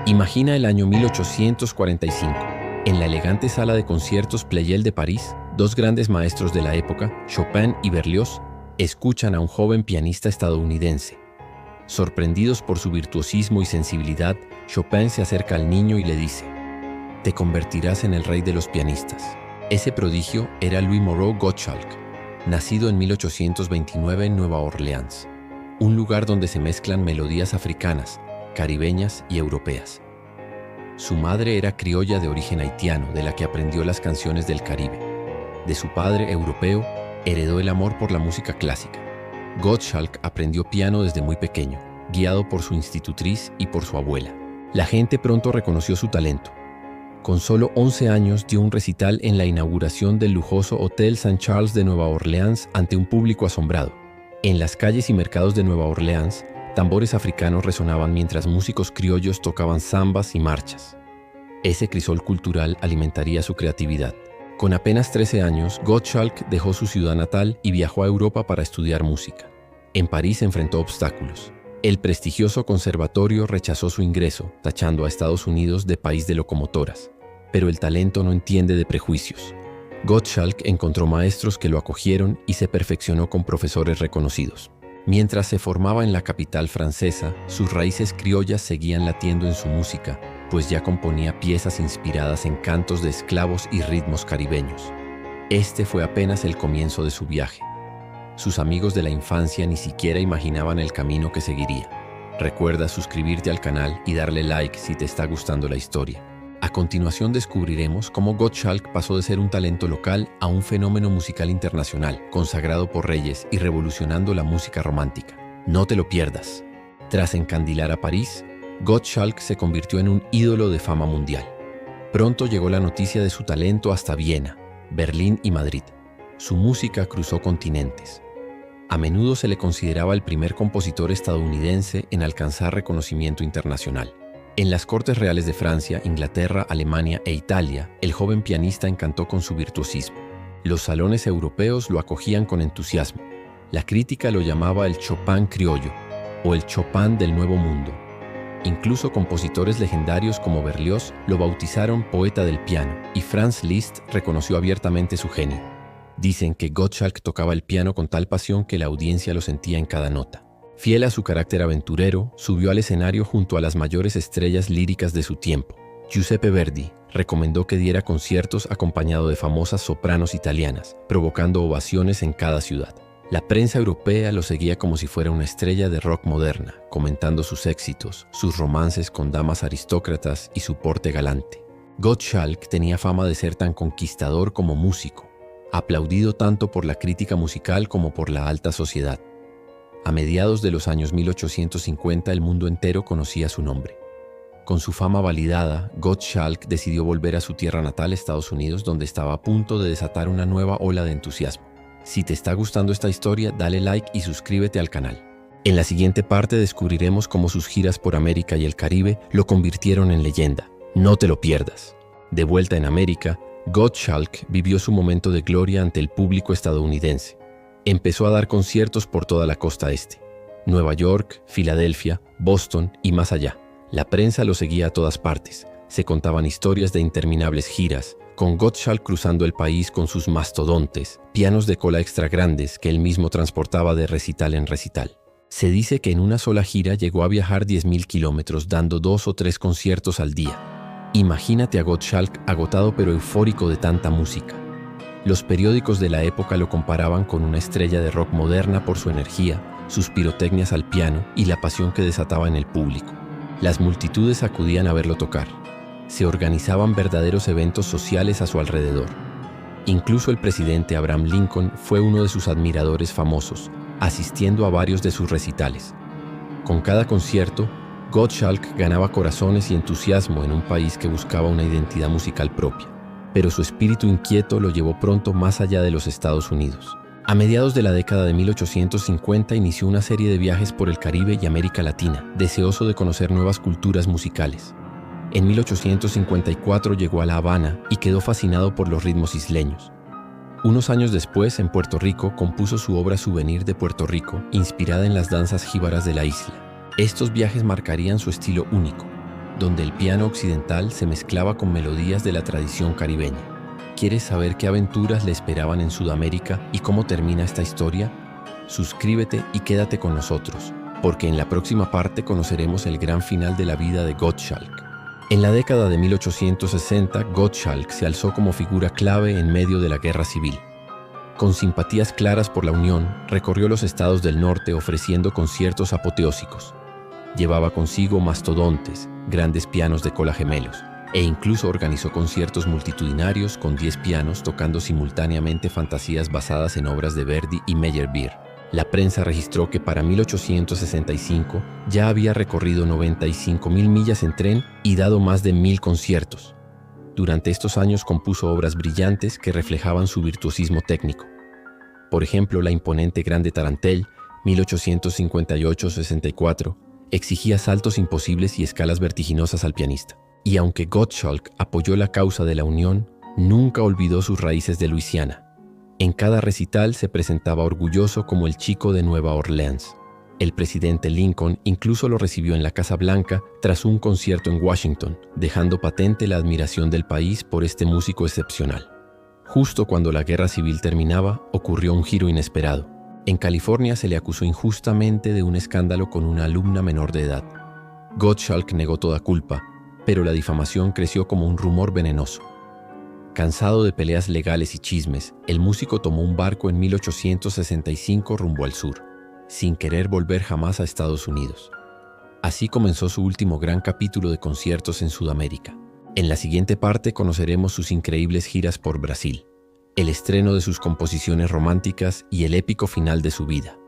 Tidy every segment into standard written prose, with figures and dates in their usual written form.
Imagina el año 1845. En la elegante sala de conciertos Pleyel de París, dos grandes maestros de la época, Chopin y Berlioz, escuchan a un joven pianista estadounidense. Sorprendidos por su virtuosismo y sensibilidad, Chopin se acerca al niño y le dice: «Te convertirás en el rey de los pianistas». Ese prodigio era Louis Moreau Gottschalk, nacido en 1829 en Nueva Orleans, un lugar donde se mezclan melodías africanas, caribeñas y europeas. Su madre era criolla de origen haitiano, de la que aprendió las canciones del Caribe. De su padre, europeo, heredó el amor por la música clásica. Gottschalk aprendió piano desde muy pequeño, guiado por su institutriz y por su abuela. La gente pronto reconoció su talento. Con solo 11 años dio un recital en la inauguración del lujoso Hotel St. Charles de Nueva Orleans ante un público asombrado. En las calles y mercados de Nueva Orleans, tambores africanos resonaban mientras músicos criollos tocaban zambas y marchas. Ese crisol cultural alimentaría su creatividad. Con apenas 13 años, Gottschalk dejó su ciudad natal y viajó a Europa para estudiar música. En París enfrentó obstáculos. El prestigioso conservatorio rechazó su ingreso, tachando a Estados Unidos de país de locomotoras. Pero el talento no entiende de prejuicios. Gottschalk encontró maestros que lo acogieron y se perfeccionó con profesores reconocidos. Mientras se formaba en la capital francesa, sus raíces criollas seguían latiendo en su música, pues ya componía piezas inspiradas en cantos de esclavos y ritmos caribeños. Este fue apenas el comienzo de su viaje. Sus amigos de la infancia ni siquiera imaginaban el camino que seguiría. Recuerda suscribirte al canal y darle like si te está gustando la historia. A continuación descubriremos cómo Gottschalk pasó de ser un talento local a un fenómeno musical internacional, consagrado por reyes y revolucionando la música romántica. No te lo pierdas. Tras encandilar a París, Gottschalk se convirtió en un ídolo de fama mundial. Pronto llegó la noticia de su talento hasta Viena, Berlín y Madrid. Su música cruzó continentes. A menudo se le consideraba el primer compositor estadounidense en alcanzar reconocimiento internacional. En las cortes reales de Francia, Inglaterra, Alemania e Italia, el joven pianista encantó con su virtuosismo. Los salones europeos lo acogían con entusiasmo. La crítica lo llamaba el Chopin criollo o el Chopin del Nuevo Mundo. Incluso compositores legendarios como Berlioz lo bautizaron poeta del piano y Franz Liszt reconoció abiertamente su genio. Dicen que Gottschalk tocaba el piano con tal pasión que la audiencia lo sentía en cada nota. Fiel a su carácter aventurero, subió al escenario junto a las mayores estrellas líricas de su tiempo. Giuseppe Verdi recomendó que diera conciertos acompañado de famosas sopranos italianas, provocando ovaciones en cada ciudad. La prensa europea lo seguía como si fuera una estrella de rock moderna, comentando sus éxitos, sus romances con damas aristócratas y su porte galante. Gottschalk tenía fama de ser tan conquistador como músico, aplaudido tanto por la crítica musical como por la alta sociedad. A mediados de los años 1850 el mundo entero conocía su nombre. Con su fama validada, Gottschalk decidió volver a su tierra natal, Estados Unidos, donde estaba a punto de desatar una nueva ola de entusiasmo. Si te está gustando esta historia, dale like y suscríbete al canal. En la siguiente parte descubriremos cómo sus giras por América y el Caribe lo convirtieron en leyenda. No te lo pierdas. De vuelta en América, Gottschalk vivió su momento de gloria ante el público estadounidense. Empezó a dar conciertos por toda la costa este, Nueva York, Filadelfia, Boston y más allá. La prensa lo seguía a todas partes. Se contaban historias de interminables giras, con Gottschalk cruzando el país con sus mastodontes, pianos de cola extra grandes que él mismo transportaba de recital en recital. Se dice que en una sola gira llegó a viajar 10.000 kilómetros dando 2 o 3 conciertos al día. Imagínate a Gottschalk agotado pero eufórico de tanta música. Los periódicos de la época lo comparaban con una estrella de rock moderna por su energía, sus pirotecnias al piano y la pasión que desataba en el público. Las multitudes acudían a verlo tocar. Se organizaban verdaderos eventos sociales a su alrededor. Incluso el presidente Abraham Lincoln fue uno de sus admiradores famosos, asistiendo a varios de sus recitales. Con cada concierto, Gottschalk ganaba corazones y entusiasmo en un país que buscaba una identidad musical propia. Pero su espíritu inquieto lo llevó pronto más allá de los Estados Unidos. A mediados de la década de 1850 inició una serie de viajes por el Caribe y América Latina, deseoso de conocer nuevas culturas musicales. En 1854 llegó a La Habana y quedó fascinado por los ritmos isleños. Unos años después, en Puerto Rico, compuso su obra Souvenir de Puerto Rico, inspirada en las danzas jíbaras de la isla. Estos viajes marcarían su estilo único. donde el piano occidental se mezclaba con melodías de la tradición caribeña. ¿Quieres saber qué aventuras le esperaban en Sudamérica y cómo termina esta historia? Suscríbete y quédate con nosotros, porque en la próxima parte conoceremos el gran final de la vida de Gottschalk. En la década de 1860, Gottschalk se alzó como figura clave en medio de la guerra civil. Con simpatías claras por la Unión, recorrió los estados del norte ofreciendo conciertos apoteósicos. Llevaba consigo mastodontes, grandes pianos de cola gemelos, e incluso organizó conciertos multitudinarios con 10 pianos tocando simultáneamente fantasías basadas en obras de Verdi y Meyerbeer. La prensa registró que para 1865 ya había recorrido 95.000 millas en tren y dado más de 1.000 conciertos. Durante estos años compuso obras brillantes que reflejaban su virtuosismo técnico. Por ejemplo, la imponente Grande Tarantelle, 1858-64, exigía saltos imposibles y escalas vertiginosas al pianista. Y aunque Gottschalk apoyó la causa de la Unión, nunca olvidó sus raíces de Luisiana. En cada recital se presentaba orgulloso como el chico de Nueva Orleans. El presidente Lincoln incluso lo recibió en la Casa Blanca tras un concierto en Washington, dejando patente la admiración del país por este músico excepcional. Justo cuando la guerra civil terminaba, ocurrió un giro inesperado. En California se le acusó injustamente de un escándalo con una alumna menor de edad. Gottschalk negó toda culpa, pero la difamación creció como un rumor venenoso. Cansado de peleas legales y chismes, el músico tomó un barco en 1865 rumbo al sur, sin querer volver jamás a Estados Unidos. Así comenzó su último gran capítulo de conciertos en Sudamérica. En la siguiente parte conoceremos sus increíbles giras por Brasil, el estreno de sus composiciones románticas y el épico final de su vida.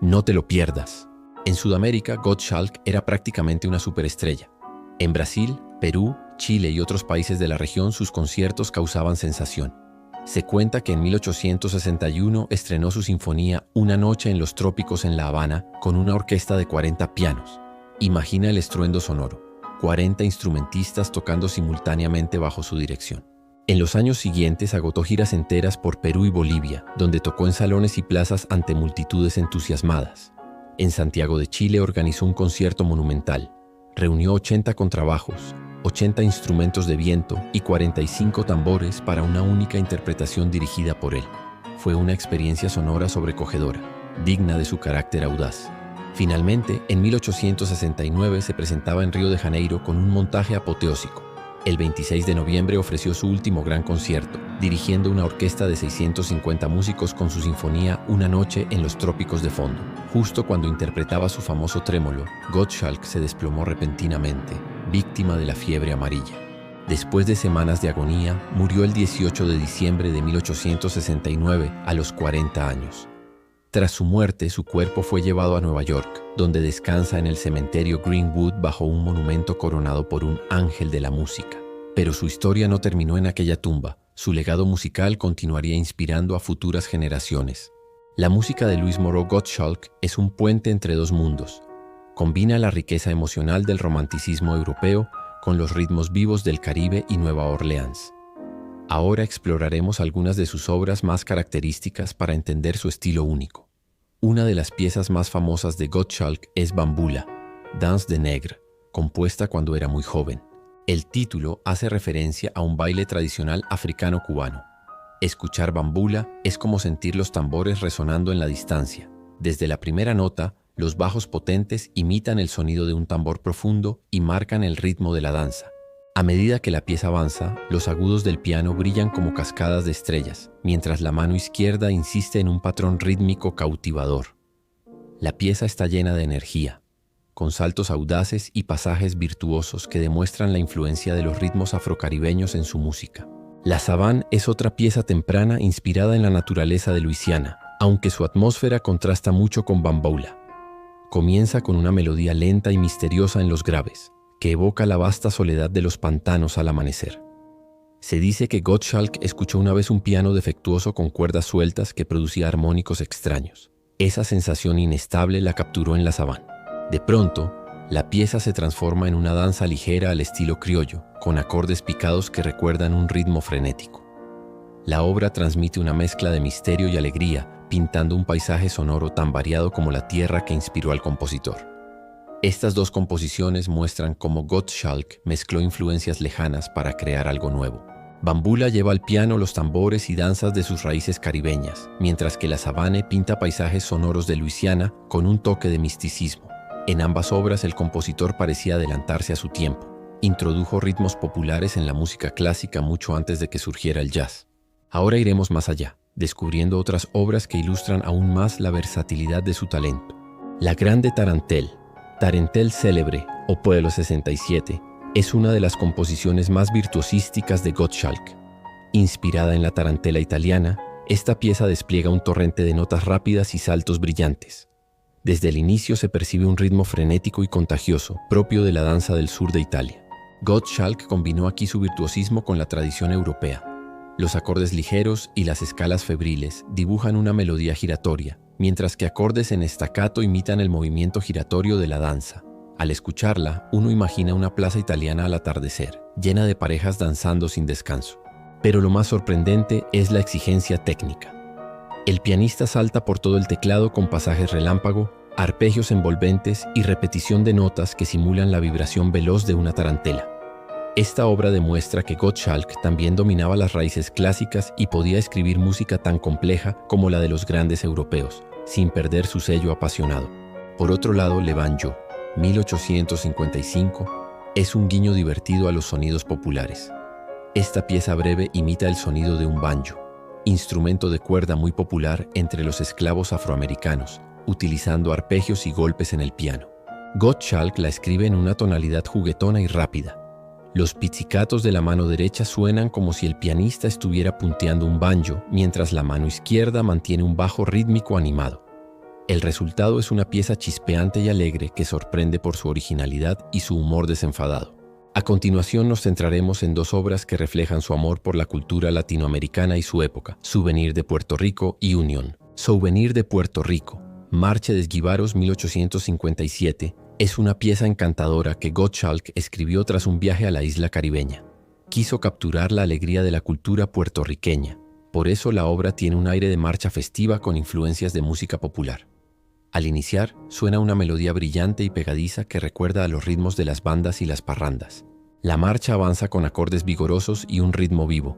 No te lo pierdas. En Sudamérica, Gottschalk era prácticamente una superestrella. En Brasil, Perú, Chile y otros países de la región sus conciertos causaban sensación. Se cuenta que en 1861 estrenó su sinfonía Una noche en los trópicos en La Habana con una orquesta de 40 pianos. Imagina el estruendo sonoro, 40 instrumentistas tocando simultáneamente bajo su dirección. En los años siguientes agotó giras enteras por Perú y Bolivia, donde tocó en salones y plazas ante multitudes entusiasmadas. En Santiago de Chile organizó un concierto monumental. Reunió 80 contrabajos, 80 instrumentos de viento y 45 tambores para una única interpretación dirigida por él. Fue una experiencia sonora sobrecogedora, digna de su carácter audaz. Finalmente, en 1869 se presentaba en Río de Janeiro con un montaje apoteósico. El 26 de noviembre ofreció su último gran concierto, dirigiendo una orquesta de 650 músicos con su sinfonía Una noche en los trópicos de fondo. Justo cuando interpretaba su famoso trémolo, Gottschalk se desplomó repentinamente, víctima de la fiebre amarilla. Después de semanas de agonía, murió el 18 de diciembre de 1869 a los 40 años. Tras su muerte, su cuerpo fue llevado a Nueva York, donde descansa en el cementerio Greenwood bajo un monumento coronado por un ángel de la música. Pero su historia no terminó en aquella tumba. Su legado musical continuaría inspirando a futuras generaciones. La música de Louis Moreau Gottschalk es un puente entre dos mundos. Combina la riqueza emocional del romanticismo europeo con los ritmos vivos del Caribe y Nueva Orleans. Ahora exploraremos algunas de sus obras más características para entender su estilo único. Una de las piezas más famosas de Gottschalk es Bambula, Danse de Nègre, compuesta cuando era muy joven. El título hace referencia a un baile tradicional africano-cubano. Escuchar Bambula es como sentir los tambores resonando en la distancia. Desde la primera nota, los bajos potentes imitan el sonido de un tambor profundo y marcan el ritmo de la danza. A medida que la pieza avanza, los agudos del piano brillan como cascadas de estrellas, mientras la mano izquierda insiste en un patrón rítmico cautivador. La pieza está llena de energía, con saltos audaces y pasajes virtuosos que demuestran la influencia de los ritmos afrocaribeños en su música. La Savane es otra pieza temprana inspirada en la naturaleza de Luisiana, aunque su atmósfera contrasta mucho con Bambula. Comienza con una melodía lenta y misteriosa en los graves, que evoca la vasta soledad de los pantanos al amanecer. Se dice que Gottschalk escuchó una vez un piano defectuoso con cuerdas sueltas que producía armónicos extraños. Esa sensación inestable la capturó en la Savane. De pronto, la pieza se transforma en una danza ligera al estilo criollo, con acordes picados que recuerdan un ritmo frenético. La obra transmite una mezcla de misterio y alegría, pintando un paisaje sonoro tan variado como la tierra que inspiró al compositor. Estas dos composiciones muestran cómo Gottschalk mezcló influencias lejanas para crear algo nuevo. Bambula lleva al piano los tambores y danzas de sus raíces caribeñas, mientras que La Savane pinta paisajes sonoros de Luisiana con un toque de misticismo. En ambas obras el compositor parecía adelantarse a su tiempo. Introdujo ritmos populares en la música clásica mucho antes de que surgiera el jazz. Ahora iremos más allá, descubriendo otras obras que ilustran aún más la versatilidad de su talento. La Grande Tarantelle, Tarentelle célebre, Opus 67, es una de las composiciones más virtuosísticas de Gottschalk. Inspirada en la tarantela italiana, esta pieza despliega un torrente de notas rápidas y saltos brillantes. Desde el inicio se percibe un ritmo frenético y contagioso, propio de la danza del sur de Italia. Gottschalk combinó aquí su virtuosismo con la tradición europea. Los acordes ligeros y las escalas febriles dibujan una melodía giratoria, mientras que acordes en staccato imitan el movimiento giratorio de la danza. Al escucharla, uno imagina una plaza italiana al atardecer, llena de parejas danzando sin descanso. Pero lo más sorprendente es la exigencia técnica. El pianista salta por todo el teclado con pasajes relámpago, arpegios envolventes y repetición de notas que simulan la vibración veloz de una tarantela. Esta obra demuestra que Gottschalk también dominaba las raíces clásicas y podía escribir música tan compleja como la de los grandes europeos, sin perder su sello apasionado. Por otro lado, Le Banjo, 1855, es un guiño divertido a los sonidos populares. Esta pieza breve imita el sonido de un banjo, instrumento de cuerda muy popular entre los esclavos afroamericanos, utilizando arpegios y golpes en el piano. Gottschalk la escribe en una tonalidad juguetona y rápida. Los pizzicatos de la mano derecha suenan como si el pianista estuviera punteando un banjo, mientras la mano izquierda mantiene un bajo rítmico animado. El resultado es una pieza chispeante y alegre que sorprende por su originalidad y su humor desenfadado. A continuación nos centraremos en dos obras que reflejan su amor por la cultura latinoamericana y su época, Souvenir de Puerto Rico y Unión. Souvenir de Puerto Rico, Marche des Jíbaros 1857, es una pieza encantadora que Gottschalk escribió tras un viaje a la isla caribeña. Quiso capturar la alegría de la cultura puertorriqueña, por eso la obra tiene un aire de marcha festiva con influencias de música popular. Al iniciar, suena una melodía brillante y pegadiza que recuerda a los ritmos de las bandas y las parrandas. La marcha avanza con acordes vigorosos y un ritmo vivo.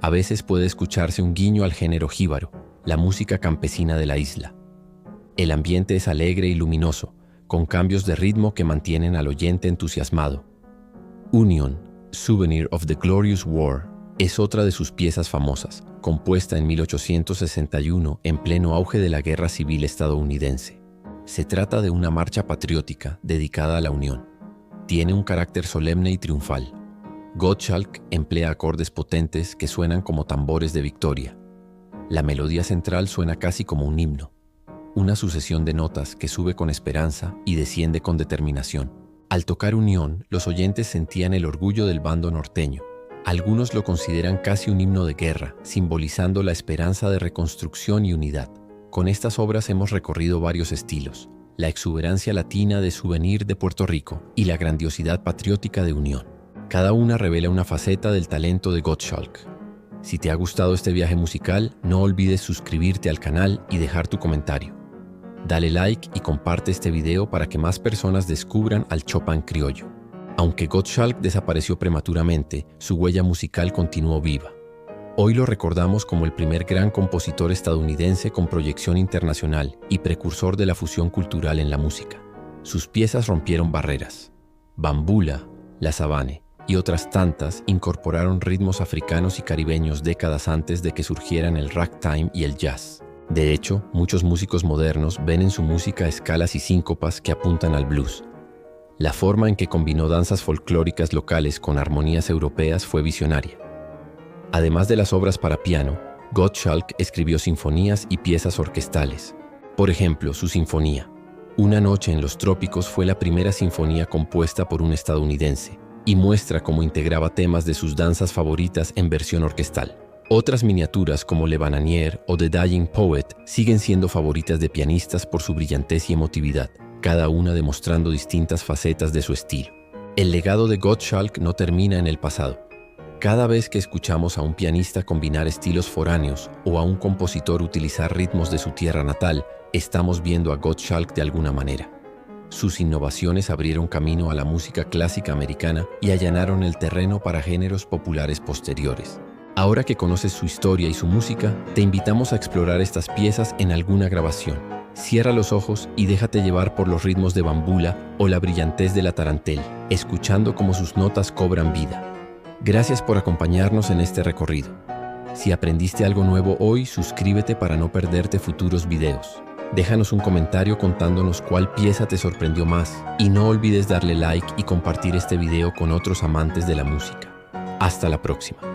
A veces puede escucharse un guiño al género jíbaro, la música campesina de la isla. El ambiente es alegre y luminoso, con cambios de ritmo que mantienen al oyente entusiasmado. Union, Souvenir of the Glorious War, es otra de sus piezas famosas, compuesta en 1861 en pleno auge de la Guerra Civil estadounidense. Se trata de una marcha patriótica dedicada a la Unión. Tiene un carácter solemne y triunfal. Gottschalk emplea acordes potentes que suenan como tambores de victoria. La melodía central suena casi como un himno, una sucesión de notas que sube con esperanza y desciende con determinación. Al tocar Unión, los oyentes sentían el orgullo del bando norteño. Algunos lo consideran casi un himno de guerra, simbolizando la esperanza de reconstrucción y unidad. Con estas obras hemos recorrido varios estilos: la exuberancia latina de Souvenir de Puerto Rico y la grandiosidad patriótica de Unión. Cada una revela una faceta del talento de Gottschalk. Si te ha gustado este viaje musical, no olvides suscribirte al canal y dejar tu comentario. Dale like y comparte este video para que más personas descubran al Chopin criollo. Aunque Gottschalk desapareció prematuramente, su huella musical continuó viva. Hoy lo recordamos como el primer gran compositor estadounidense con proyección internacional y precursor de la fusión cultural en la música. Sus piezas rompieron barreras. Bambula, La Savane y otras tantas incorporaron ritmos africanos y caribeños décadas antes de que surgieran el ragtime y el jazz. De hecho, muchos músicos modernos ven en su música escalas y síncopas que apuntan al blues. La forma en que combinó danzas folclóricas locales con armonías europeas fue visionaria. Además de las obras para piano, Gottschalk escribió sinfonías y piezas orquestales. Por ejemplo, su sinfonía Una noche en los trópicos fue la primera sinfonía compuesta por un estadounidense y muestra cómo integraba temas de sus danzas favoritas en versión orquestal. Otras miniaturas como Le Bananier o The Dying Poet siguen siendo favoritas de pianistas por su brillantez y emotividad, cada una demostrando distintas facetas de su estilo. El legado de Gottschalk no termina en el pasado. Cada vez que escuchamos a un pianista combinar estilos foráneos o a un compositor utilizar ritmos de su tierra natal, estamos viendo a Gottschalk de alguna manera. Sus innovaciones abrieron camino a la música clásica americana y allanaron el terreno para géneros populares posteriores. Ahora que conoces su historia y su música, te invitamos a explorar estas piezas en alguna grabación. Cierra los ojos y déjate llevar por los ritmos de bambula o la brillantez de la tarantel, escuchando cómo sus notas cobran vida. Gracias por acompañarnos en este recorrido. Si aprendiste algo nuevo hoy, suscríbete para no perderte futuros videos. Déjanos un comentario contándonos cuál pieza te sorprendió más y no olvides darle like y compartir este video con otros amantes de la música. Hasta la próxima.